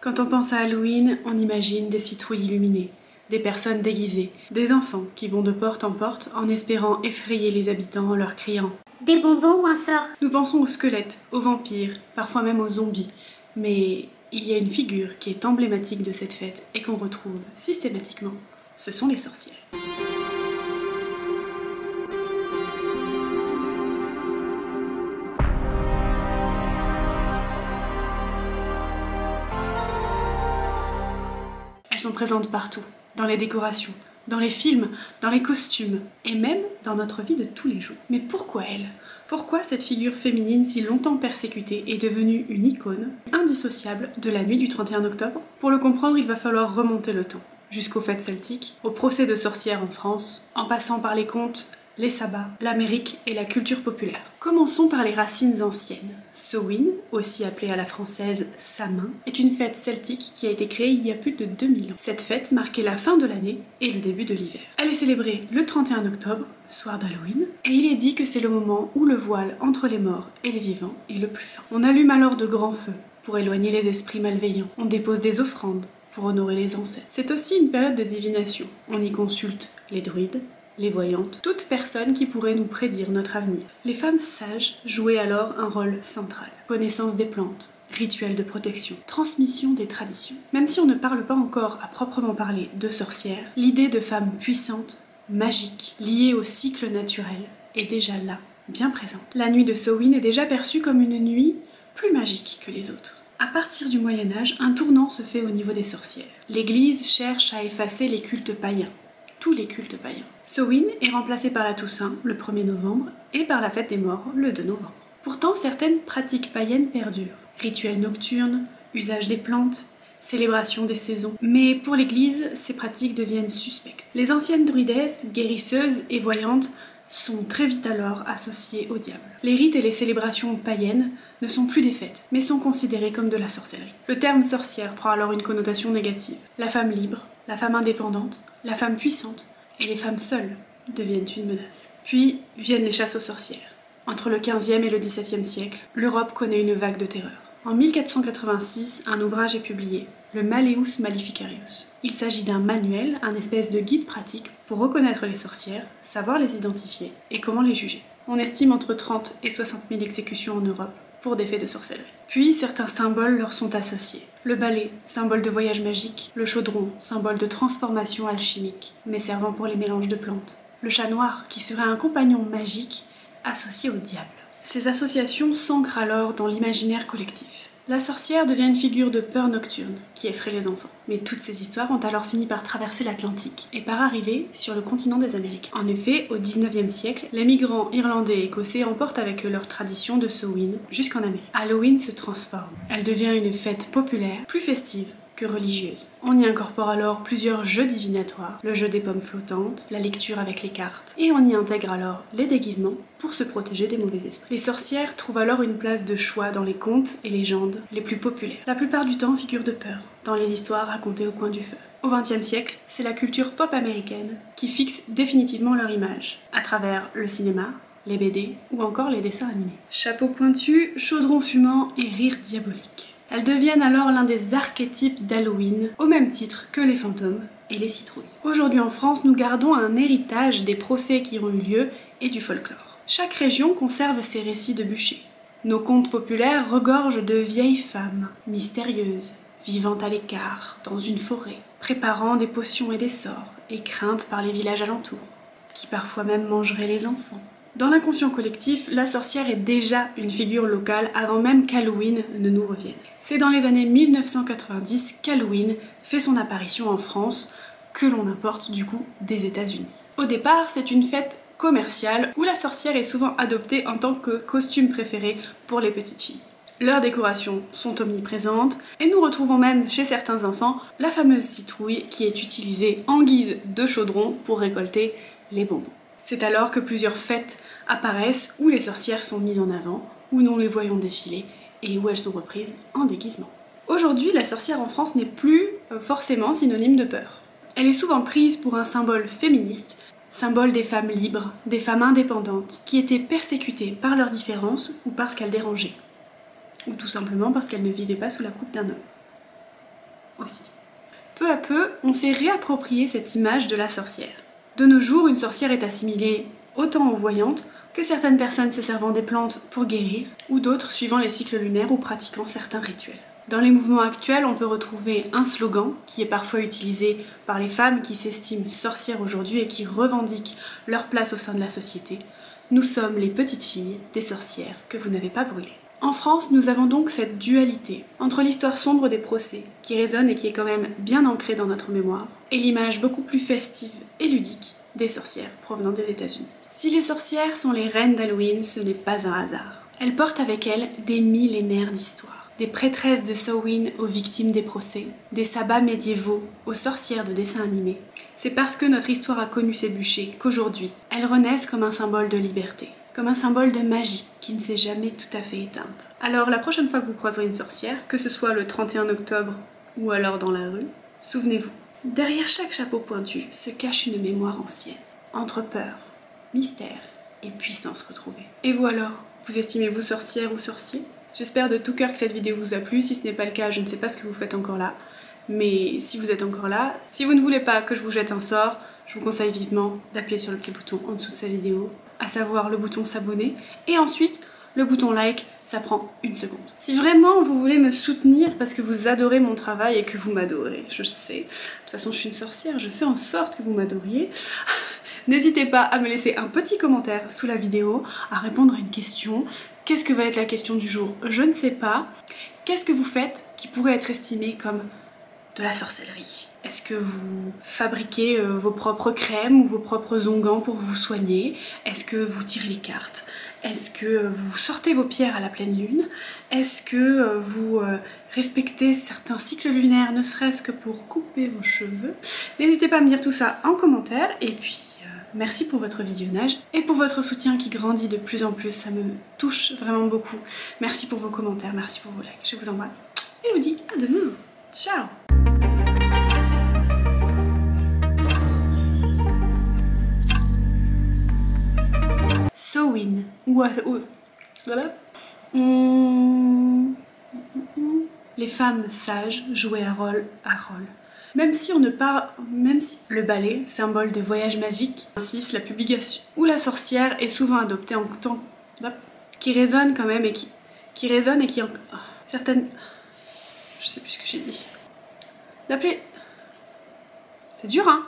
Quand on pense à Halloween, on imagine des citrouilles illuminées, des personnes déguisées, des enfants qui vont de porte en porte en espérant effrayer les habitants en leur criant « Des bonbons ou un sort ?» Nous pensons aux squelettes, aux vampires, parfois même aux zombies, mais il y a une figure qui est emblématique de cette fête et qu'on retrouve systématiquement, ce sont les sorcières. Elles sont présentes partout, dans les décorations, dans les films, dans les costumes, et même dans notre vie de tous les jours. Mais pourquoi elles ? Pourquoi cette figure féminine si longtemps persécutée est devenue une icône indissociable de la nuit du 31 octobre ? Pour le comprendre, il va falloir remonter le temps, jusqu'aux fêtes celtiques, aux procès de sorcières en France, en passant par les contes, les sabbats, l'Amérique et la culture populaire. Commençons par les racines anciennes. Samhain, aussi appelée à la française Samin, est une fête celtique qui a été créée il y a plus de 2000 ans. Cette fête marquait la fin de l'année et le début de l'hiver. Elle est célébrée le 31 octobre, soir d'Halloween, et il est dit que c'est le moment où le voile entre les morts et les vivants est le plus fin. On allume alors de grands feux pour éloigner les esprits malveillants. On dépose des offrandes pour honorer les ancêtres. C'est aussi une période de divination. On y consulte les druides, les voyantes, toute personne qui pourrait nous prédire notre avenir. Les femmes sages jouaient alors un rôle central. Connaissance des plantes, rituels de protection, transmission des traditions. Même si on ne parle pas encore à proprement parler de sorcières, l'idée de femmes puissantes, magiques, liées au cycle naturel est déjà là, bien présente. La nuit de Samhain est déjà perçue comme une nuit plus magique que les autres. À partir du Moyen-Âge, un tournant se fait au niveau des sorcières. L'Église cherche à effacer les cultes païens. Tous les cultes païens. Samhain est remplacé par la Toussaint, le 1er novembre, et par la fête des morts, le 2 novembre. Pourtant, certaines pratiques païennes perdurent. Rituels nocturnes, usage des plantes, célébration des saisons. Mais pour l'Église, ces pratiques deviennent suspectes. Les anciennes druidesses, guérisseuses et voyantes sont très vite alors associées au diable. Les rites et les célébrations païennes ne sont plus des fêtes, mais sont considérés comme de la sorcellerie. Le terme sorcière prend alors une connotation négative. La femme libre, la femme indépendante, la femme puissante et les femmes seules deviennent une menace. Puis viennent les chasses aux sorcières. Entre le 15e et le 17e siècle, l'Europe connaît une vague de terreur. En 1486, un ouvrage est publié, le Malleus Maleficarius. Il s'agit d'un manuel, un espèce de guide pratique pour reconnaître les sorcières, savoir les identifier et comment les juger. On estime entre 30 et 60 000 exécutions en Europe pour des faits de sorcellerie. Puis certains symboles leur sont associés. Le balai, symbole de voyage magique, le chaudron, symbole de transformation alchimique, mais servant pour les mélanges de plantes. Le chat noir, qui serait un compagnon magique associé au diable. Ces associations s'ancrent alors dans l'imaginaire collectif. La sorcière devient une figure de peur nocturne qui effraie les enfants. Mais toutes ces histoires ont alors fini par traverser l'Atlantique et par arriver sur le continent des Amériques. En effet, au 19e siècle, les migrants irlandais et écossais emportent avec eux leur tradition de Samhain jusqu'en Amérique. Halloween se transforme. Elle devient une fête populaire, plus festive que religieuse. On y incorpore alors plusieurs jeux divinatoires, le jeu des pommes flottantes, la lecture avec les cartes, et on y intègre alors les déguisements pour se protéger des mauvais esprits. Les sorcières trouvent alors une place de choix dans les contes et légendes les plus populaires. La plupart du temps figurent de peur, dans les histoires racontées au coin du feu. Au XXe siècle, c'est la culture pop américaine qui fixe définitivement leur image, à travers le cinéma, les BD ou encore les dessins animés. Chapeau pointu, chaudron fumant et rire diabolique. Elles deviennent alors l'un des archétypes d'Halloween, au même titre que les fantômes et les citrouilles. Aujourd'hui en France, nous gardons un héritage des procès qui ont eu lieu et du folklore. Chaque région conserve ses récits de bûcher. Nos contes populaires regorgent de vieilles femmes, mystérieuses, vivant à l'écart, dans une forêt, préparant des potions et des sorts, et craintes par les villages alentours, qui parfois même mangeraient les enfants. Dans l'inconscient collectif, la sorcière est déjà une figure locale avant même qu'Halloween ne nous revienne. C'est dans les années 1990 qu'Halloween fait son apparition en France, que l'on importe du coup des États-Unis. Au départ, c'est une fête commerciale où la sorcière est souvent adoptée en tant que costume préféré pour les petites filles. Leurs décorations sont omniprésentes et nous retrouvons même chez certains enfants la fameuse citrouille qui est utilisée en guise de chaudron pour récolter les bonbons. C'est alors que plusieurs fêtes apparaissent où les sorcières sont mises en avant, où nous les voyons défiler et où elles sont reprises en déguisement. Aujourd'hui, la sorcière en France n'est plus forcément synonyme de peur. Elle est souvent prise pour un symbole féministe, symbole des femmes libres, des femmes indépendantes, qui étaient persécutées par leurs différences ou parce qu'elles dérangeaient, ou tout simplement parce qu'elles ne vivaient pas sous la coupe d'un homme. aussi. Peu à peu, on s'est réapproprié cette image de la sorcière. De nos jours, une sorcière est assimilée autant aux voyantes que certaines personnes se servant des plantes pour guérir, ou d'autres suivant les cycles lunaires ou pratiquant certains rituels. Dans les mouvements actuels, on peut retrouver un slogan qui est parfois utilisé par les femmes qui s'estiment sorcières aujourd'hui et qui revendiquent leur place au sein de la société. Nous sommes les petites filles des sorcières que vous n'avez pas brûlées. En France, nous avons donc cette dualité entre l'histoire sombre des procès, qui résonne et qui est quand même bien ancrée dans notre mémoire, et l'image beaucoup plus festive et ludique des sorcières provenant des États-Unis. Si les sorcières sont les reines d'Halloween, ce n'est pas un hasard. Elles portent avec elles des millénaires d'histoire. Des prêtresses de Samhain aux victimes des procès, des sabbats médiévaux aux sorcières de dessins animés. C'est parce que notre histoire a connu ces bûchers qu'aujourd'hui, elles renaissent comme un symbole de liberté, comme un symbole de magie qui ne s'est jamais tout à fait éteinte. Alors la prochaine fois que vous croiserez une sorcière, que ce soit le 31 octobre ou alors dans la rue, souvenez-vous, derrière chaque chapeau pointu se cache une mémoire ancienne, entre peur, mystère et puissance retrouvée. Et vous alors, vous estimez-vous sorcière ou sorcier ? J'espère de tout cœur que cette vidéo vous a plu. Si ce n'est pas le cas, je ne sais pas ce que vous faites encore là. Mais si vous êtes encore là, si vous ne voulez pas que je vous jette un sort, je vous conseille vivement d'appuyer sur le petit bouton en dessous de sa vidéo, à savoir le bouton s'abonner, et ensuite le bouton like, ça prend 1 seconde. Si vraiment vous voulez me soutenir parce que vous adorez mon travail et que vous m'adorez, je sais, de toute façon je suis une sorcière, je fais en sorte que vous m'adoriez, n'hésitez pas à me laisser un petit commentaire sous la vidéo, à répondre à une question. Qu'est-ce que va être la question du jour? Je ne sais pas. Qu'est-ce que vous faites qui pourrait être estimé comme de la sorcellerie? Est-ce que vous fabriquez vos propres crèmes ou vos propres onguents pour vous soigner? Est-ce que vous tirez les cartes? Est-ce que vous sortez vos pierres à la pleine lune? Est-ce que vous respectez certains cycles lunaires, ne serait-ce que pour couper vos cheveux? N'hésitez pas à me dire tout ça en commentaire, et puis merci pour votre visionnage et pour votre soutien qui grandit de plus en plus, ça me touche vraiment beaucoup. Merci pour vos commentaires, merci pour vos likes, je vous embrasse et je vous dis à demain. Ciao! Samhain voilà. Les femmes sages jouaient un rôle à rôle. Même si le balai, symbole de voyage magique, insiste la publication où la sorcière est souvent adoptée en tant qui résonne quand même et qui résonne et qui certaines, je sais plus ce que j'ai dit. D'appeler, c'est dur hein.